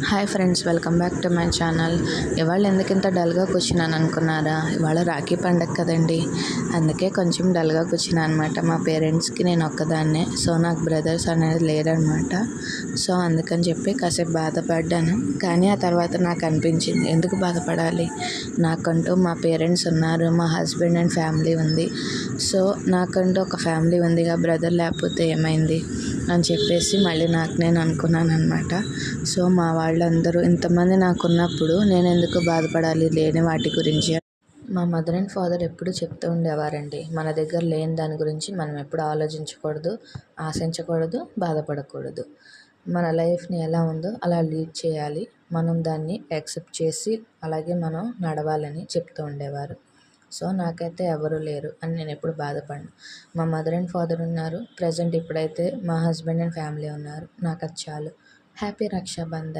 Hi friends, welcome back to my channel. ఇవాళ ఎందుకు ఇంత డల్గా కూర్చున్నాను అనుకున్నారా? ఇవాళ రాఖీ పండగ కదండి, అందుకే కొంచెం డల్గా కూర్చున్నాను అనమాట. మా పేరెంట్స్కి నేను ఒక్కదాన్నే, సో నాకు బ్రదర్స్ అనేది లేరనమాట. సో అందుకని చెప్పి కాసేపు బాధపడ్డాను. కానీ ఆ తర్వాత నాకు అనిపించింది, ఎందుకు బాధపడాలి, నాకంటూ మా పేరెంట్స్ ఉన్నారు, మా హస్బెండ్ అండ్ ఫ్యామిలీ ఉంది. సో నాకంటూ ఒక ఫ్యామిలీ ఉందిగా, బ్రదర్ లేకపోతే ఏమైంది అని చెప్పేసి మళ్ళీ నాకు నేను అనుకున్నాను అనమాట. సో మా వాళ్ళందరూ ఇంతమంది నాకున్నప్పుడు నేను ఎందుకు బాధపడాలి లేని వాటి గురించి. మా మదర్ అండ్ ఫాదర్ ఎప్పుడు చెప్తూ ఉండేవారండి, మన దగ్గర లేని దాని గురించి మనం ఎప్పుడు ఆలోచించకూడదు, ఆశించకూడదు, బాధపడకూడదు. మన లైఫ్ని ఎలా ఉందో అలా లీడ్ చేయాలి, మనం దాన్ని యాక్సెప్ట్ చేసి అలాగే మనం నడవాలని చెప్తూ ఉండేవారు. సో నాకైతే ఎవరు లేరు అని నేను ఎప్పుడు బాధపడను. మా మదర్ అండ్ ఫాదర్ ఉన్నారు, ప్రజెంట్ ఇప్పుడైతే మా హస్బెండ్ అండ్ ఫ్యామిలీ ఉన్నారు, నాకు అది చాలు. హ్యాపీ రక్షాబంధన్.